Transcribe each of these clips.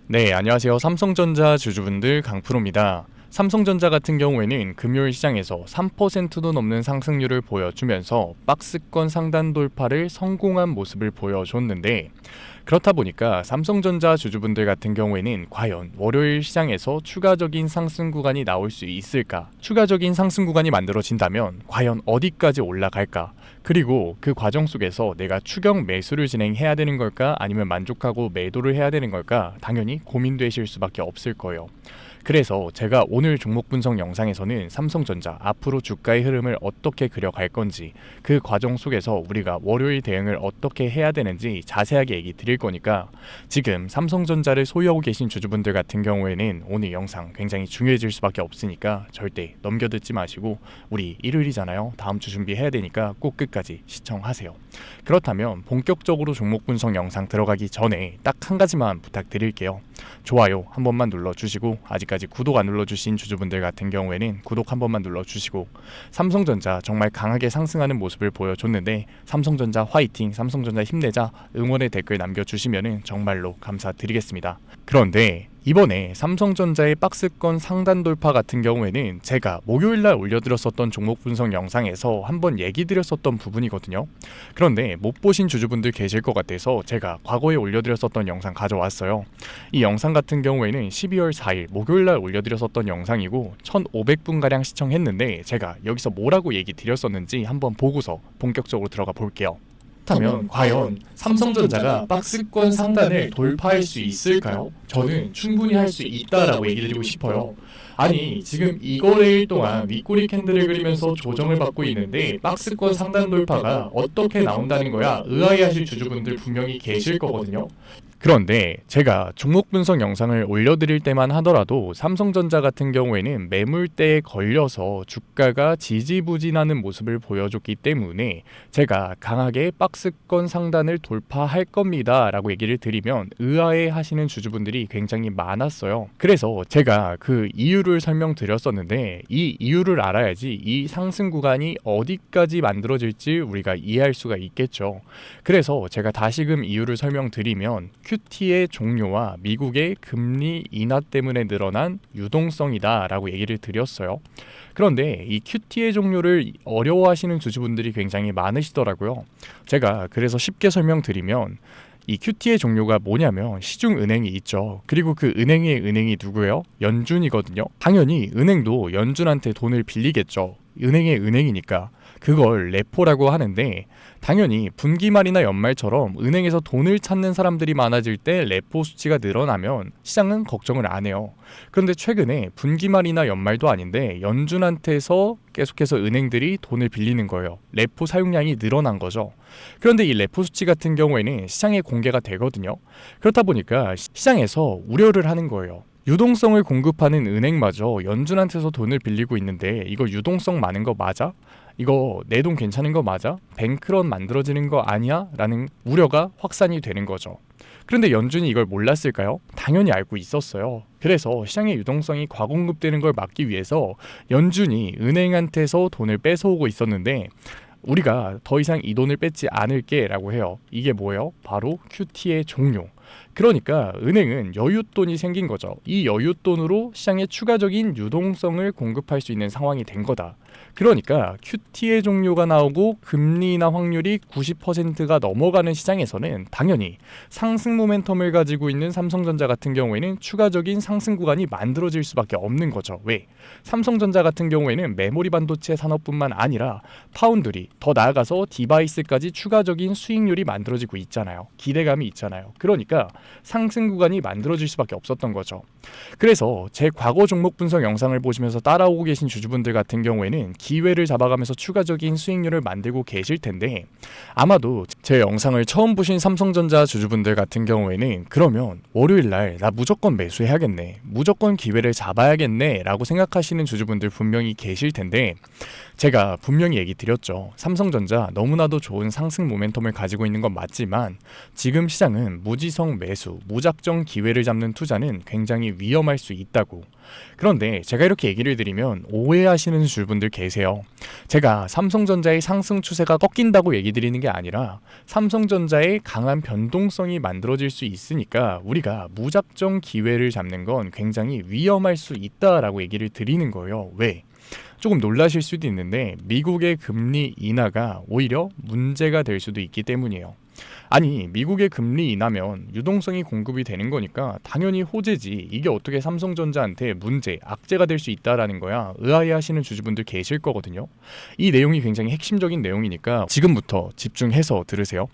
네, 안녕하세요. 삼성전자 주주분들 강프로입니다. 삼성전자 같은 경우에는 금요일 시장에서 3%도 넘는 상승률을 보여주면서 박스권 상단 돌파를 성공한 모습을 보여줬는데, 그렇다 보니까 삼성전자 주주분들 같은 경우에는 과연 월요일 시장에서 추가적인 상승 구간이 나올 수 있을까? 추가적인 상승 구간이 만들어진다면 과연 어디까지 올라갈까? 그리고 그 과정 속에서 내가 추격 매수를 진행해야 되는 걸까? 아니면 만족하고 매도를 해야 되는 걸까? 당연히 고민되실 수밖에 없을 거예요. 그래서 제가 오늘 종목 분석 영상에서는 삼성전자 앞으로 주가의 흐름을 어떻게 그려갈 건지, 그 과정 속에서 우리가 월요일 대응을 어떻게 해야 되는지 자세하게 얘기 드릴 거니까, 지금 삼성전자를 소유하고 계신 주주분들 같은 경우에는 오늘 영상 굉장히 중요해질 수밖에 없으니까 절대 넘겨듣지 마시고, 우리 일요일이잖아요. 다음 주 준비해야 되니까 꼭 끝까지 시청하세요. 그렇다면 본격적으로 종목 분석 영상 들어가기 전에 딱 한 가지만 부탁드릴게요. 좋아요 한 번만 눌러주시고, 아직까지 구독 안 눌러주신 주주분들 같은 경우에는 구독 한 번만 눌러주시고, 삼성전자 정말 강하게 상승하는 모습을 보여줬는데 삼성전자 화이팅, 삼성전자 힘내자 응원의 댓글 남겨주시면 정말로 감사드리겠습니다. 그런데 이번에 삼성전자의 박스권 상단 돌파 같은 경우에는 제가 목요일날 올려드렸었던 종목 분석 영상에서 한번 얘기 드렸었던 부분이거든요. 그런데 못 보신 주주분들 계실 것 같아서 제가 과거에 올려드렸었던 영상 가져왔어요. 이 영상 같은 경우에는 12월 4일 목요일날 올려드렸었던 영상이고 1500분가량 시청했는데, 제가 여기서 뭐라고 얘기 드렸었는지 한번 보고서 본격적으로 들어가 볼게요. 그렇다면 과연 삼성전자가 박스권 상단을 돌파할 수 있을까요? 저는 충분히 할 수 있다라고 얘기 드리고 싶어요. 아니, 지금 이 거래일 동안 윗꼬리 캔들을 그리면서 조정을 받고 있는데 박스권 상단 돌파가 어떻게 나온다는 거야? 의아해하실 주주분들 분명히 계실 거거든요. 그런데 제가 종목 분석 영상을 올려드릴 때만 하더라도 삼성전자 같은 경우에는 매물대에 걸려서 주가가 지지부진하는 모습을 보여줬기 때문에 제가 강하게 박스권 상단을 돌파할 겁니다 라고 얘기를 드리면 의아해 하시는 주주분들이 굉장히 많았어요. 그래서 제가 그 이유를 설명드렸었는데, 이 이유를 알아야지 이 상승 구간이 어디까지 만들어질지 우리가 이해할 수가 있겠죠. 그래서 제가 다시금 이유를 설명드리면, QT의 종료와 미국의 금리 인하 때문에 늘어난 유동성이다 라고 얘기를 드렸어요. 그런데 이 QT의 종료를 어려워하시는 주주분들이 굉장히 많으시더라고요. 제가 그래서 쉽게 설명드리면, 이 QT의 종료가 뭐냐면 시중은행이 있죠. 그리고 그 은행의 은행이 누구예요? 연준이거든요. 당연히 은행도 연준한테 돈을 빌리겠죠. 은행의 은행이니까. 그걸 레포라고 하는데, 당연히 분기말이나 연말처럼 은행에서 돈을 찾는 사람들이 많아질 때 레포 수치가 늘어나면 시장은 걱정을 안 해요. 그런데 최근에 분기말이나 연말도 아닌데 연준한테서 계속해서 은행들이 돈을 빌리는 거예요. 레포 사용량이 늘어난 거죠. 그런데 이 레포 수치 같은 경우에는 시장에 공개가 되거든요. 그렇다 보니까 시장에서 우려를 하는 거예요. 유동성을 공급하는 은행마저 연준한테서 돈을 빌리고 있는데 이거 유동성 많은 거 맞아? 이거 내 돈 괜찮은 거 맞아? 뱅크런 만들어지는 거 아니야? 라는 우려가 확산이 되는 거죠. 그런데 연준이 이걸 몰랐을까요? 당연히 알고 있었어요. 그래서 시장의 유동성이 과공급되는 걸 막기 위해서 연준이 은행한테서 돈을 뺏어오고 있었는데, 우리가 더 이상 이 돈을 뺏지 않을게 라고 해요. 이게 뭐예요? 바로 QT의 종료. 그러니까 은행은 여윳돈이 생긴 거죠. 이 여윳돈으로 시장에 추가적인 유동성을 공급할 수 있는 상황이 된 거다. 그러니까 QT의 종료가 나오고 금리 인하 확률이 90%가 넘어가는 시장에서는 당연히 상승 모멘텀을 가지고 있는 삼성전자 같은 경우에는 추가적인 상승 구간이 만들어질 수밖에 없는 거죠. 왜? 삼성전자 같은 경우에는 메모리 반도체 산업뿐만 아니라 파운드리, 더 나아가서 디바이스까지 추가적인 수익률이 만들어지고 있잖아요. 기대감이 있잖아요. 그러니까 상승 구간이 만들어질 수밖에 없었던 거죠. 그래서 제 과거 종목 분석 영상을 보시면서 따라오고 계신 주주분들 같은 경우에는 기회를 잡아가면서 추가적인 수익률을 만들고 계실 텐데, 아마도 제 영상을 처음 보신 삼성전자 주주분들 같은 경우에는 그러면 월요일날 나 무조건 매수해야겠네, 무조건 기회를 잡아야겠네 라고 생각하시는 주주분들 분명히 계실 텐데, 제가 분명히 얘기 드렸죠. 삼성전자 너무나도 좋은 상승 모멘텀을 가지고 있는 건 맞지만 지금 시장은 무지성 배수, 무작정 기회를 잡는 투자는 굉장히 위험할 수 있다고. 그런데 제가 이렇게 얘기를 드리면 오해하시는 주주분들 계세요. 제가 삼성전자의 상승 추세가 꺾인다고 얘기 드리는 게 아니라 삼성전자의 강한 변동성이 만들어질 수 있으니까 우리가 무작정 기회를 잡는 건 굉장히 위험할 수 있다라고 얘기를 드리는 거예요. 왜? 조금 놀라실 수도 있는데 미국의 금리 인하가 오히려 문제가 될 수도 있기 때문이에요. 아니, 미국의 금리 인하면 유동성이 공급이 되는 거니까 당연히 호재지, 이게 어떻게 삼성전자한테 문제, 악재가 될 수 있다라는 거야, 의아해하시는 주주분들 계실 거거든요. 이 내용이 굉장히 핵심적인 내용이니까 지금부터 집중해서 들으세요.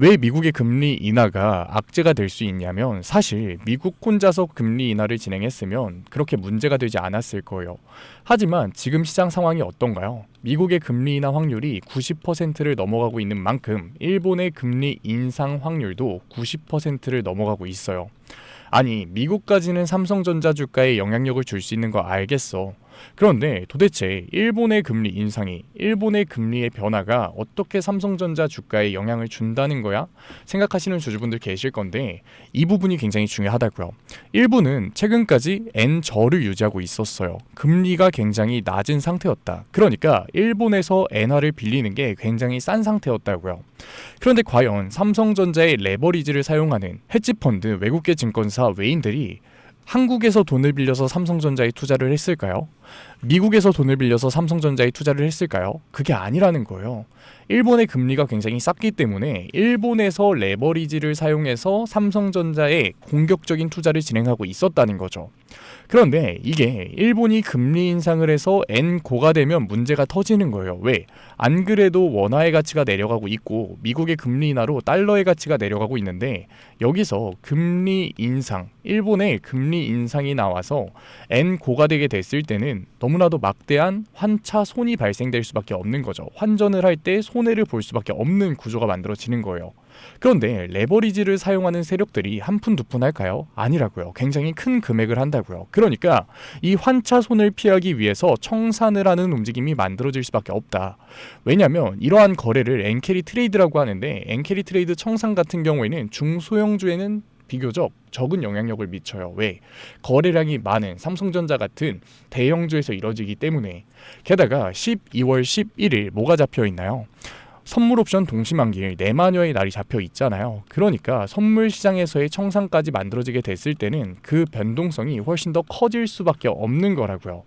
왜 미국의 금리 인하가 악재가 될 수 있냐면, 사실 미국 혼자서 금리 인하를 진행했으면 그렇게 문제가 되지 않았을 거예요. 하지만 지금 시장 상황이 어떤가요? 미국의 금리 인하 확률이 90%를 넘어가고 있는 만큼 일본의 금리 인상 확률도 90%를 넘어가고 있어요. 아니, 미국까지는 삼성전자 주가에 영향력을 줄 수 있는 거 알겠어. 그런데 도대체 일본의 금리 인상이, 일본의 금리의 변화가 어떻게 삼성전자 주가에 영향을 준다는 거야? 생각하시는 주주분들 계실 건데, 이 부분이 굉장히 중요하다고요. 일본은 최근까지 엔저를 유지하고 있었어요. 금리가 굉장히 낮은 상태였다. 그러니까 일본에서 엔화를 빌리는 게 굉장히 싼 상태였다고요. 그런데 과연 삼성전자의 레버리지를 사용하는 헤지펀드, 외국계 증권사 외인들이 한국에서 돈을 빌려서 삼성전자에 투자를 했을까요? 미국에서 돈을 빌려서 삼성전자에 투자를 했을까요? 그게 아니라는 거예요. 일본의 금리가 굉장히 쌌기 때문에 일본에서 레버리지를 사용해서 삼성전자에 공격적인 투자를 진행하고 있었다는 거죠. 그런데 이게 일본이 금리 인상을 해서 엔고가 되면 문제가 터지는 거예요. 왜? 안 그래도 원화의 가치가 내려가고 있고 미국의 금리 인하로 달러의 가치가 내려가고 있는데, 여기서 금리 인상, 일본의 금리 인상이 나와서 엔고가 되게 됐을 때는 너무나도 막대한 환차 손이 발생될 수밖에 없는 거죠. 환전을 할 때 손해를 볼 수밖에 없는 구조가 만들어지는 거예요. 그런데 레버리지를 사용하는 세력들이 한 푼 두 푼 할까요? 아니라고요. 굉장히 큰 금액을 한다고요. 그러니까 이 환차손을 피하기 위해서 청산을 하는 움직임이 만들어질 수밖에 없다. 왜냐하면 이러한 거래를 엔캐리 트레이드라고 하는데, 엔캐리 트레이드 청산 같은 경우에는 중소형주에는 비교적 적은 영향력을 미쳐요. 왜? 거래량이 많은 삼성전자 같은 대형주에서 이뤄지기 때문에. 게다가 12월 11일 뭐가 잡혀 있나요? 선물 옵션 동시만기일 4만여의 날이 잡혀 있잖아요. 그러니까 선물 시장에서의 청산까지 만들어지게 됐을 때는 그 변동성이 훨씬 더 커질 수밖에 없는 거라고요.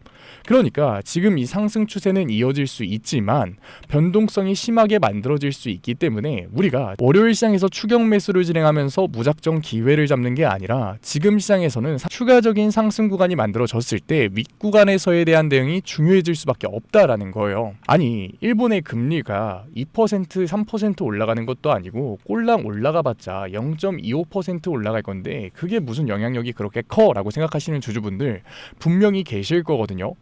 그러니까 지금 이 상승 추세는 이어질 수 있지만 변동성이 심하게 만들어질 수 있기 때문에 우리가 월요일 시장에서 추격 매수를 진행하면서 무작정 기회를 잡는 게 아니라, 지금 시장에서는 추가적인 상승 구간이 만들어졌을 때 윗구간에서에 대한 대응이 중요해질 수밖에 없다라는 거예요. 아니, 일본의 금리가 2%, 3% 올라가는 것도 아니고 꼴랑 올라가봤자 0.25% 올라갈 건데 그게 무슨 영향력이 그렇게 커? 라고 생각하시는 주주분들 분명히 계실 거거든요.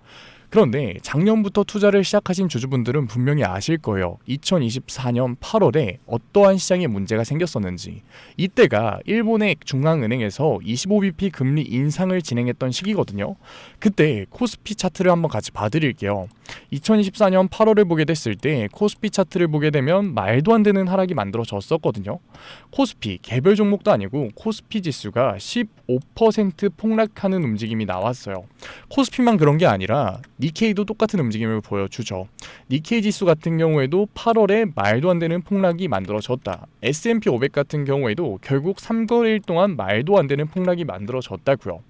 그런데 작년부터 투자를 시작하신 주주분들은 분명히 아실 거예요. 2024년 8월에 어떠한 시장에 문제가 생겼었는지. 이때가 일본의 중앙은행에서 25bp 금리 인상을 진행했던 시기거든요. 그때 코스피 차트를 한번 같이 봐드릴게요. 2024년 8월을 보게 됐을 때 코스피 차트를 보게 되면 말도 안 되는 하락이 만들어졌었거든요. 코스피, 개별 종목도 아니고 코스피 지수가 15% 폭락하는 움직임이 나왔어요. 코스피만 그런 게 아니라 니케이도 똑같은 움직임을 보여주죠. 니케이 지수 같은 경우에도 8월에 말도 안 되는 폭락이 만들어졌다. S&P 500 같은 경우에도 결국 3거래일 동안 말도 안 되는 폭락이 만들어졌다고요.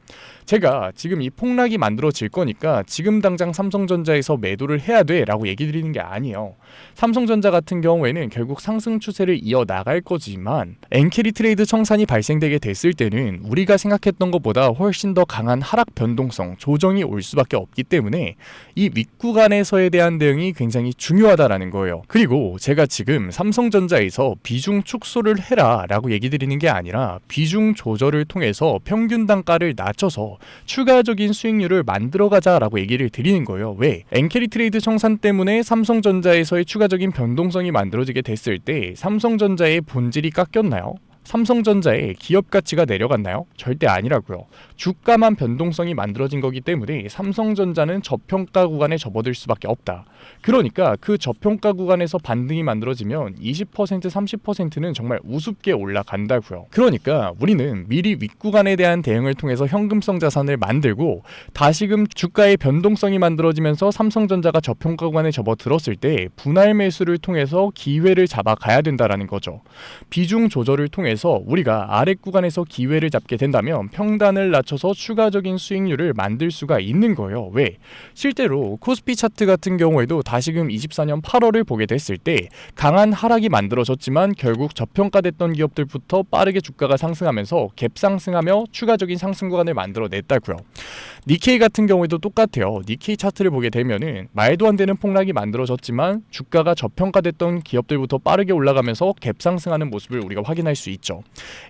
제가 지금 이 폭락이 만들어질 거니까 지금 당장 삼성전자에서 매도를 해야 돼 라고 얘기 드리는 게 아니에요. 삼성전자 같은 경우에는 결국 상승 추세를 이어나갈 거지만 엔캐리 트레이드 청산이 발생되게 됐을 때는 우리가 생각했던 것보다 훨씬 더 강한 하락 변동성, 조정이 올 수밖에 없기 때문에 이 윗구간에서에 대한 대응이 굉장히 중요하다라는 거예요. 그리고 제가 지금 삼성전자에서 비중 축소를 해라 라고 얘기 드리는 게 아니라 비중 조절을 통해서 평균 단가를 낮춰서 추가적인 수익률을 만들어가자라고 얘기를 드리는 거예요. 왜? 엔캐리 트레이드 청산 때문에 삼성전자에서의 추가적인 변동성이 만들어지게 됐을 때 삼성전자의 본질이 깎였나요? 삼성전자의 기업 가치가 내려갔나요? 절대 아니라고요. 주가만 변동성이 만들어진 거기 때문에 삼성전자는 저평가 구간에 접어들 수밖에 없다. 그러니까 그 저평가 구간에서 반등이 만들어지면 20%, 30%는 정말 우습게 올라간다고요. 그러니까 우리는 미리 윗구간에 대한 대응을 통해서 현금성 자산을 만들고 다시금 주가의 변동성이 만들어지면서 삼성전자가 저평가 구간에 접어들었을 때 분할 매수를 통해서 기회를 잡아가야 된다라는 거죠. 비중 조절을 통해서 우리가 아래 구간에서 기회를 잡게 된다면 평단을 낮춰서 추가적인 수익률을 만들 수가 있는 거예요. 왜? 실제로 코스피 차트 같은 경우에도 다시금 24년 8월을 보게 됐을 때 강한 하락이 만들어졌지만 결국 저평가됐던 기업들부터 빠르게 주가가 상승하면서 갭 상승하며 추가적인 상승 구간을 만들어냈다고요. 니케이 같은 경우에도 똑같아요. 니케이 차트를 보게 되면은 말도 안 되는 폭락이 만들어졌지만 주가가 저평가됐던 기업들부터 빠르게 올라가면서 갭 상승하는 모습을 우리가 확인할 수 있죠.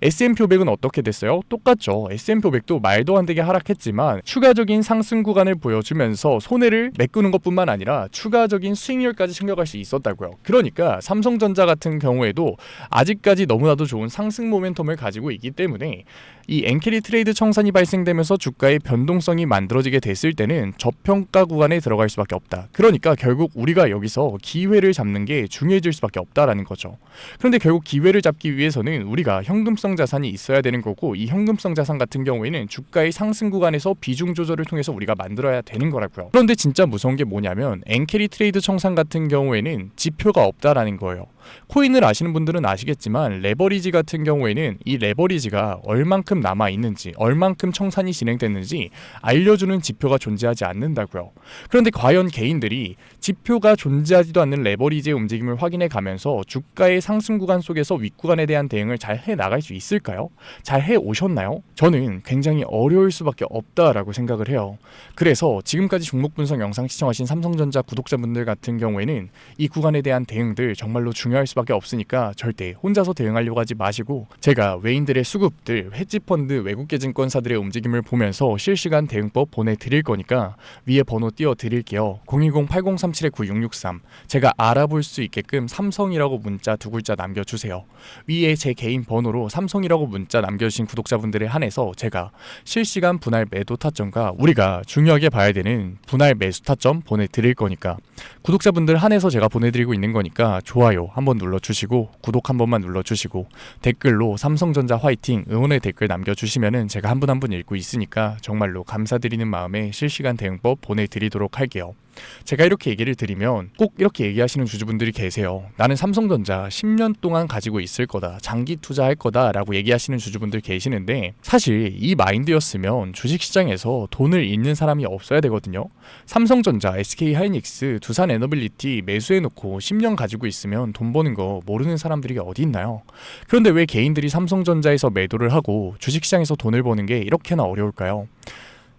S&P 500은 어떻게 됐어요? 똑같죠. S&P 500도 말도 안 되게 하락했지만 추가적인 상승 구간을 보여주면서 손해를 메꾸는 것뿐만 아니라 추가적인 수익률까지 챙겨갈 수 있었다고요. 그러니까 삼성전자 같은 경우에도 아직까지 너무나도 좋은 상승 모멘텀을 가지고 있기 때문에 이 엔캐리 트레이드 청산이 발생되면서 주가의 변동성이 만들어지게 됐을 때는 저평가 구간에 들어갈 수밖에 없다. 그러니까 결국 우리가 여기서 기회를 잡는 게 중요해질 수밖에 없다라는 거죠. 그런데 결국 기회를 잡기 위해서는 우리가 현금성 자산이 있어야 되는 거고, 이 현금성 자산 같은 경우에는 주가의 상승 구간에서 비중 조절을 통해서 우리가 만들어야 되는 거라고요. 그런데 진짜 무서운 게 뭐냐면 엔캐리 트레이드 청산 같은 경우에는 지표가 없다라는 거예요. 코인을 아시는 분들은 아시겠지만 레버리지 같은 경우에는 이 레버리지가 얼만큼 남아있는지, 얼만큼 청산이 진행됐는지 알려주는 지표가 존재하지 않는다고요. 그런데 과연 개인들이 지표가 존재하지도 않는 레버리지의 움직임을 확인해 가면서 주가의 상승 구간 속에서 윗구간에 대한 대응을 잘 해나갈 수 있을까요? 잘 해오셨나요? 저는 굉장히 어려울 수밖에 없다라고 생각을 해요. 그래서 지금까지 종목 분석 영상 시청하신 삼성전자 구독자분들 같은 경우에는 이 구간에 대한 대응들 정말로 중요할 수밖에 없으니까 절대 혼자서 대응하려고 하지 마시고, 제가 외인들의 수급들, 헤지펀드, 외국계 증권사들의 움직임을 보면서 실시간 대응법 보내드릴 거니까 위에 번호 띄워드릴게요. 010-8037-9663 제가 알아볼 수 있게끔 삼성이라고 문자 두 글자 남겨주세요. 위에 제 개인 번호로 삼성이라고 문자 남겨주신 구독자분들에 한해서 제가 실시간 분할 매도 타점과 우리가 중요하게 봐야 되는 분할 매수 타점 보내드릴 거니까, 구독자분들 한해서 제가 보내드리고 있는 거니까 좋아요 한번 눌러주시고 구독 한 번만 눌러주시고 댓글로 삼성전자 화이팅 응원의 댓글 남겨주시면은 제가 한 분 한 분 읽고 있으니까 정말로 감사드리는 마음에 실시간 대응법 보내드리도록 할게요. 제가 이렇게 얘기를 드리면 꼭 이렇게 얘기하시는 주주분들이 계세요. 나는 삼성전자 10년 동안 가지고 있을 거다, 장기 투자할 거다 라고 얘기하시는 주주분들 계시는데, 사실 이 마인드였으면 주식시장에서 돈을 잃는 사람이 없어야 되거든요. 삼성전자, SK하이닉스, 두산에너빌리티 매수해놓고 10년 가지고 있으면 돈 버는 거 모르는 사람들이 어디 있나요? 그런데 왜 개인들이 삼성전자에서 매도를 하고 주식시장에서 돈을 버는 게 이렇게나 어려울까요?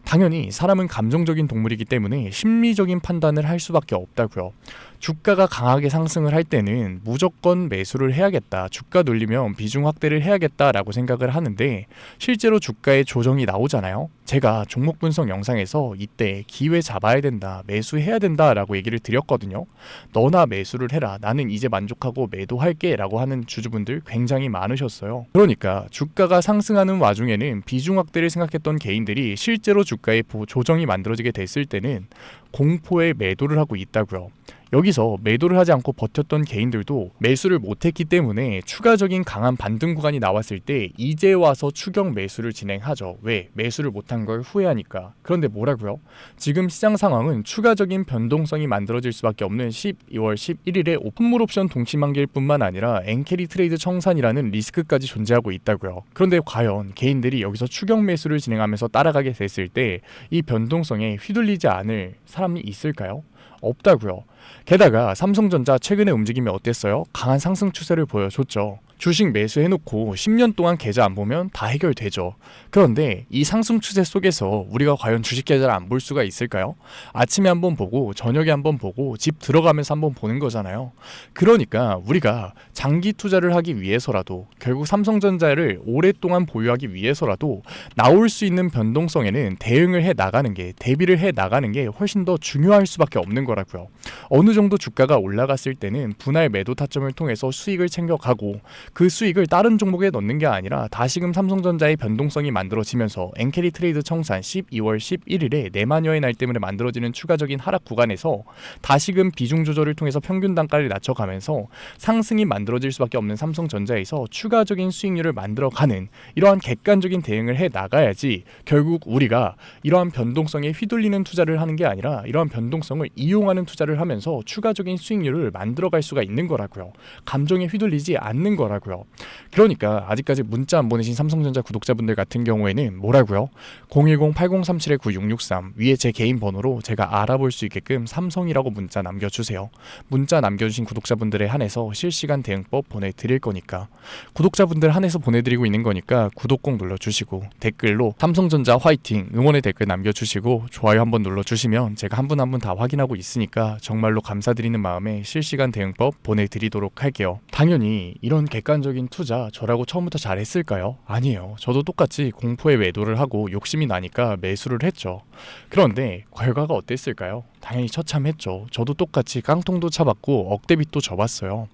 당연히 사람은 감정적인 동물이기 때문에 심리적인 판단을 할 수밖에 없다고요. 주가가 강하게 상승을 할 때는 무조건 매수를 해야겠다, 주가 눌리면 비중 확대를 해야겠다라고 생각을 하는데, 실제로 주가의 조정이 나오잖아요. 제가 종목 분석 영상에서 이때 기회 잡아야 된다, 매수해야 된다라고 얘기를 드렸거든요. 너나 매수를 해라, 나는 이제 만족하고 매도할게 라고 하는 주주분들 굉장히 많으셨어요. 그러니까 주가가 상승하는 와중에는 비중 확대를 생각했던 개인들이 실제로 주가의 조정이 만들어지게 됐을 때는 공포에 매도를 하고 있다고요. 여기서 매도를 하지 않고 버텼던 개인들도 매수를 못했기 때문에 추가적인 강한 반등 구간이 나왔을 때 이제 와서 추격 매수를 진행하죠. 왜? 매수를 못한 걸 후회하니까. 그런데 뭐라고요? 지금 시장 상황은 추가적인 변동성이 만들어질 수밖에 없는 12월 11일에 오픈물 옵션 동시만기일 뿐만 아니라 엔캐리 트레이드 청산이라는 리스크까지 존재하고 있다고요. 그런데 과연 개인들이 여기서 추격 매수를 진행하면서 따라가게 됐을 때 이 변동성에 휘둘리지 않을 사람이 있을까요? 없다고요. 게다가 삼성전자 최근의 움직임이 어땠어요? 강한 상승 추세를 보여줬죠. 주식 매수해놓고 10년 동안 계좌 안 보면 다 해결되죠. 그런데 이 상승 추세 속에서 우리가 과연 주식 계좌를 안 볼 수가 있을까요? 아침에 한번 보고 저녁에 한번 보고 집 들어가면서 한번 보는 거잖아요. 그러니까 우리가 장기 투자를 하기 위해서라도, 결국 삼성전자를 오랫동안 보유하기 위해서라도 나올 수 있는 변동성에는 대응을 해 나가는 게, 대비를 해 나가는 게 훨씬 더 중요할 수밖에 없는 거라고요. 어느 정도 주가가 올라갔을 때는 분할 매도 타점을 통해서 수익을 챙겨가고, 그 수익을 다른 종목에 넣는 게 아니라 다시금 삼성전자의 변동성이 만들어지면서 엔캐리 트레이드 청산 12월 11일에 내만여의 날 때문에 만들어지는 추가적인 하락 구간에서 다시금 비중 조절을 통해서 평균 단가를 낮춰가면서 상승이 만들어질 수밖에 없는 삼성전자에서 추가적인 수익률을 만들어가는 이러한 객관적인 대응을 해 나가야지 결국 우리가 이러한 변동성에 휘둘리는 투자를 하는 게 아니라 이러한 변동성을 이용하는 투자를 하면서 추가적인 수익률을 만들어갈 수가 있는 거라고요. 감정에 휘둘리지 않는 거라고요. 그러니까 아직까지 문자 안 보내신 삼성전자 구독자분들 같은 경우에는 뭐라고요? 010-8037-9663 위에 제 개인 번호로 제가 알아볼 수 있게끔 삼성이라고 문자 남겨주세요. 문자 남겨주신 구독자분들에 한해서 실시간 대응법 보내드릴 거니까 구독자분들 한해서 보내드리고 있는 거니까 구독 꼭 눌러주시고 댓글로 삼성전자 화이팅 응원의 댓글 남겨주시고 좋아요 한번 눌러주시면 제가 한 분 한 분 다 확인하고 있으니까 정말로 감사드리는 마음에 실시간 대응법 보내드리도록 할게요. 당연히 이런 객관적인 투자 저라고 처음부터 잘했을까요? 아니에요. 저도 똑같이 공포에 매도를 하고 욕심이 나니까 매수를 했죠. 그런데 결과가 어땠을까요? 당연히 처참했죠. 저도 똑같이 깡통도 차봤고 억대빚도 져봤어요.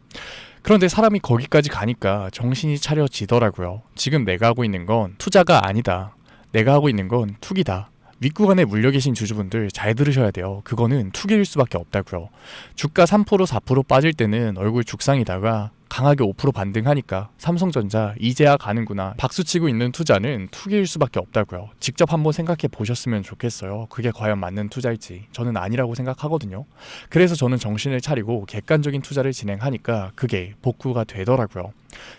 그런데 사람이 거기까지 가니까 정신이 차려지더라고요. 지금 내가 하고 있는 건 투자가 아니다. 내가 하고 있는 건 투기다. 윗구간에 물려 계신 주주분들 잘 들으셔야 돼요. 그거는 투기일 수밖에 없다고요. 주가 3% 4% 빠질 때는 얼굴 죽상이다가 강하게 5% 반등하니까 삼성전자 이제야 가는구나 박수치고 있는 투자는 투기일 수밖에 없다고요. 직접 한번 생각해 보셨으면 좋겠어요. 그게 과연 맞는 투자일지. 저는 아니라고 생각하거든요. 그래서 저는 정신을 차리고 객관적인 투자를 진행하니까 그게 복구가 되더라고요.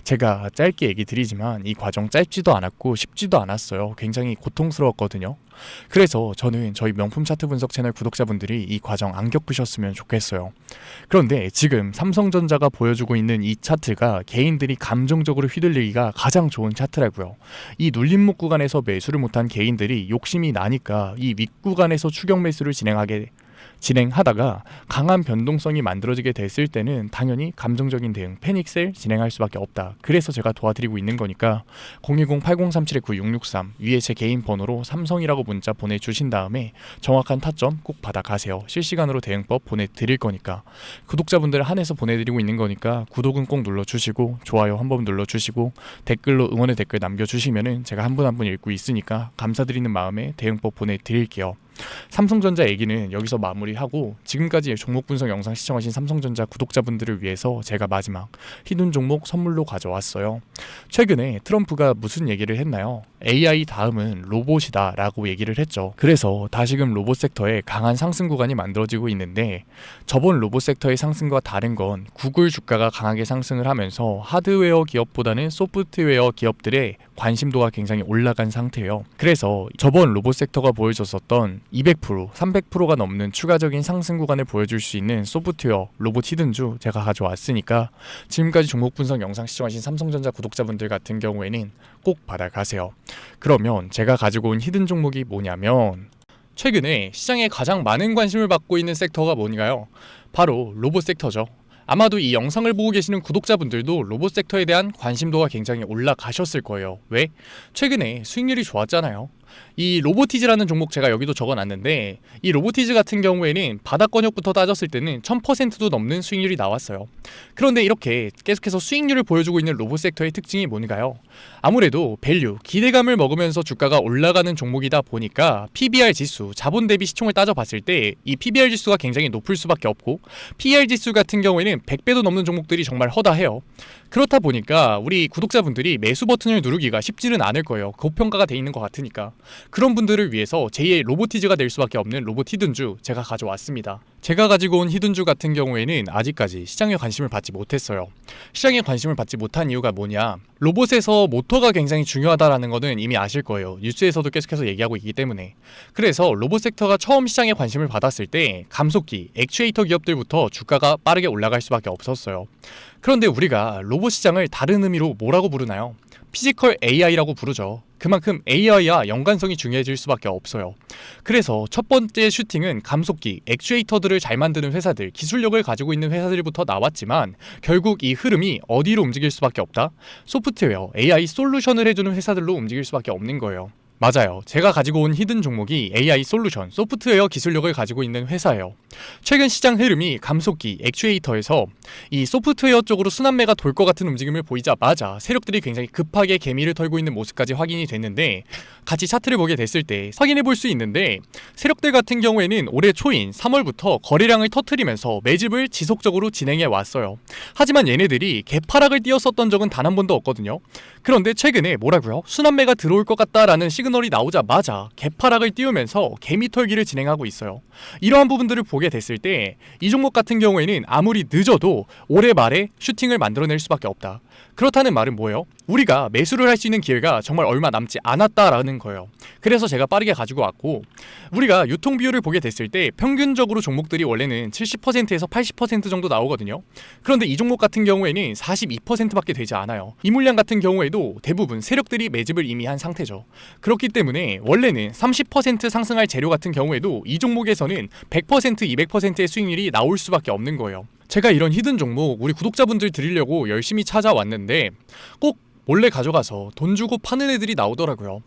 제가 짧게 얘기 드리지만 이 과정 짧지도 않았고 쉽지도 않았어요. 굉장히 고통스러웠거든요. 그래서 저는 저희 명품 차트 분석 채널 구독자분들이 이 과정 안 겪으셨으면 좋겠어요. 그런데 지금 삼성전자가 보여주고 있는 이 차트가 개인들이 감정적으로 휘둘리기가 가장 좋은 차트라고요. 이 눌림목 구간에서 매수를 못한 개인들이 욕심이 나니까 이 윗구간에서 추격 매수를 진행하다가 강한 변동성이 만들어지게 됐을 때는 당연히 감정적인 대응, 패닉셀 진행할 수밖에 없다. 그래서 제가 도와드리고 있는 거니까 010-8037-9663 위에 제 개인 번호로 삼성이라고 문자 보내주신 다음에 정확한 타점 꼭 받아가세요. 실시간으로 대응법 보내드릴 거니까 구독자분들 한해서 보내드리고 있는 거니까 구독은 꼭 눌러주시고 좋아요 한번 눌러주시고 댓글로 응원의 댓글 남겨주시면은 제가 한 분 한 분 읽고 있으니까 감사드리는 마음에 대응법 보내드릴게요. 삼성전자 얘기는 여기서 마무리하고 지금까지 종목 분석 영상 시청하신 삼성전자 구독자분들을 위해서 제가 마지막 히든 종목 선물로 가져왔어요. 최근에 트럼프가 무슨 얘기를 했나요? AI 다음은 로봇이다 라고 얘기를 했죠. 그래서 다시금 로봇 섹터에 강한 상승 구간이 만들어지고 있는데 저번 로봇 섹터의 상승과 다른 건 구글 주가가 강하게 상승을 하면서 하드웨어 기업보다는 소프트웨어 기업들의 관심도가 굉장히 올라간 상태예요. 그래서 저번 로봇 섹터가 보여줬었던 200%, 300%가 넘는 추가적인 상승 구간을 보여줄 수 있는 소프트웨어 로봇 히든주 제가 가져왔으니까 지금까지 종목 분석 영상 시청하신 삼성전자 구독자분들 같은 경우에는 꼭 받아가세요. 그러면 제가 가지고 온 히든 종목이 뭐냐면 최근에 시장에 가장 많은 관심을 받고 있는 섹터가 뭔가요? 바로 로봇 섹터죠. 아마도 이 영상을 보고 계시는 구독자분들도 로봇 섹터에 대한 관심도가 굉장히 올라가셨을 거예요. 왜? 최근에 수익률이 좋았잖아요. 이 로보티즈라는 종목 제가 여기도 적어놨는데 이 로보티즈 같은 경우에는 바닥권역부터 따졌을 때는 1000%도 넘는 수익률이 나왔어요. 그런데 이렇게 계속해서 수익률을 보여주고 있는 로봇 섹터의 특징이 뭔가요? 아무래도 밸류, 기대감을 먹으면서 주가가 올라가는 종목이다 보니까 PBR 지수, 자본 대비 시총을 따져봤을 때 이 PBR 지수가 굉장히 높을 수밖에 없고 PER 지수 같은 경우에는 100배도 넘는 종목들이 정말 허다해요. 그렇다 보니까 우리 구독자분들이 매수 버튼을 누르기가 쉽지는 않을 거예요. 고평가가 돼 있는 것 같으니까. 그런 분들을 위해서 제2의 로보티즈가 될 수밖에 없는 로봇 히든주 제가 가져왔습니다. 제가 가지고 온 히든주 같은 경우에는 아직까지 시장에 관심을 받지 못했어요. 시장에 관심을 받지 못한 이유가 뭐냐? 로봇에서 모터가 굉장히 중요하다라는 거는 이미 아실 거예요. 뉴스에서도 계속해서 얘기하고 있기 때문에. 그래서 로봇 섹터가 처음 시장에 관심을 받았을 때 감속기, 액추에이터 기업들부터 주가가 빠르게 올라갈 수밖에 없었어요. 그런데 우리가 로봇 시장을 다른 의미로 뭐라고 부르나요? 피지컬 AI라고 부르죠. 그만큼 AI와 연관성이 중요해질 수밖에 없어요. 그래서 첫 번째 슈팅은 감속기, 액추에이터들을 잘 만드는 회사들, 기술력을 가지고 있는 회사들부터 나왔지만 결국 이 흐름이 어디로 움직일 수밖에 없다? 소프트웨어, AI 솔루션을 해주는 회사들로 움직일 수밖에 없는 거예요. 맞아요. 제가 가지고 온 히든 종목이 AI 솔루션, 소프트웨어 기술력을 가지고 있는 회사예요. 최근 시장 흐름이 감속기, 액추에이터에서 이 소프트웨어 쪽으로 순환매가 돌 것 같은 움직임을 보이자마자 세력들이 굉장히 급하게 개미를 털고 있는 모습까지 확인이 됐는데, 같이 차트를 보게 됐을 때 확인해 볼 수 있는데, 세력들 같은 경우에는 올해 초인 3월부터 거래량을 터트리면서 매집을 지속적으로 진행해 왔어요. 하지만 얘네들이 개파락을 띄었었던 적은 단 한 번도 없거든요. 그런데 최근에 뭐라고요? 순환매가 들어올 것 같다라는 시그널이 나오자마자 개파락을 띄우면서 개미 털기를 진행하고 있어요. 이러한 부분들을 보게 됐을 때 이 종목 같은 경우에는 아무리 늦어도 올해 말에 슈팅을 만들어낼 수밖에 없다. 그렇다는 말은 뭐예요? 우리가 매수를 할 수 있는 기회가 정말 얼마 남지 않았다라는 거예요. 그래서 제가 빠르게 가지고 왔고, 우리가 유통 비율을 보게 됐을 때 평균적으로 종목들이 원래는 70%에서 80% 정도 나오거든요. 그런데 이 종목 같은 경우에는 42%밖에 되지 않아요. 이 물량 같은 경우에도 대부분 세력들이 매집을 이미 한 상태죠. 그렇기 때문에 원래는 30% 상승할 재료 같은 경우에도 이 종목에서는 100%, 200%의 수익률이 나올 수밖에 없는 거예요. 제가 이런 히든 종목 우리 구독자분들 드리려고 열심히 찾아왔는데 꼭 몰래 가져가서 돈 주고 파는 애들이 나오더라고요.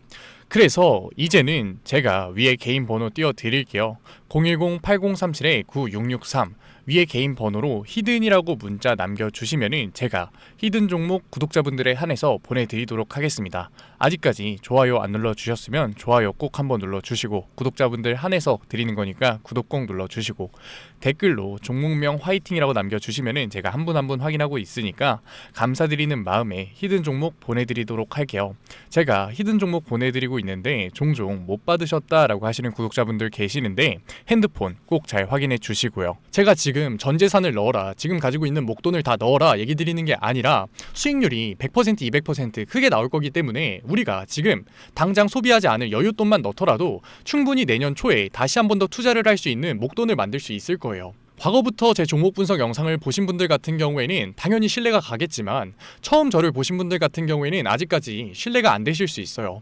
그래서 이제는 제가 위에 개인 번호 띄워 드릴게요. 010-8037-9663 위에 개인 번호로 히든이라고 문자 남겨주시면은 제가 히든 종목 구독자분들에 한해서 보내드리도록 하겠습니다. 아직까지 좋아요 안 눌러주셨으면 좋아요 꼭 한번 눌러주시고, 구독자분들 한해서 드리는 거니까 구독 꼭 눌러주시고, 댓글로 종목명 화이팅이라고 남겨주시면은 제가 한 분 한 분 확인하고 있으니까 감사드리는 마음에 히든 종목 보내드리도록 할게요. 제가 히든 종목 보내드리고 있는데 종종 못 받으셨다라고 하시는 구독자분들 계시는데 핸드폰 꼭 잘 확인해 주시고요. 제가 지금 전 재산을 넣어라, 지금 가지고 있는 목돈을 다 넣어라 얘기 드리는 게 아니라 수익률이 100%, 200% 크게 나올 거기 때문에 우리가 지금 당장 소비하지 않을 여윳돈만 넣더라도 충분히 내년 초에 다시 한 번 더 투자를 할 수 있는 목돈을 만들 수 있을 거예요. 과거부터 제 종목 분석 영상을 보신 분들 같은 경우에는 당연히 신뢰가 가겠지만, 처음 저를 보신 분들 같은 경우에는 아직까지 신뢰가 안 되실 수 있어요.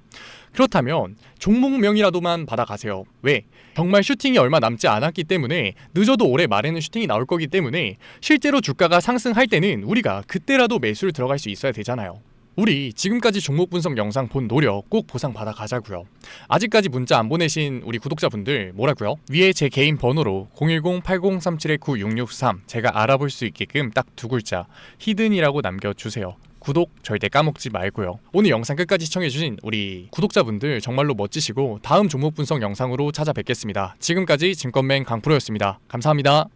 그렇다면 종목명이라도만 받아가세요. 왜? 정말 슈팅이 얼마 남지 않았기 때문에, 늦어도 올해 말에는 슈팅이 나올 거기 때문에 실제로 주가가 상승할 때는 우리가 그때라도 매수를 들어갈 수 있어야 되잖아요. 우리 지금까지 종목 분석 영상 본 노력 꼭 보상 받아 가자고요. 아직까지 문자 안 보내신 우리 구독자분들 뭐라고요? 위에 제 개인 번호로 010-8037-9663 제가 알아볼 수 있게끔 딱 두 글자 히든이라고 남겨주세요. 구독 절대 까먹지 말고요. 오늘 영상 끝까지 시청해주신 우리 구독자분들 정말로 멋지시고, 다음 종목 분석 영상으로 찾아뵙겠습니다. 지금까지 증권맨 강프로였습니다. 감사합니다.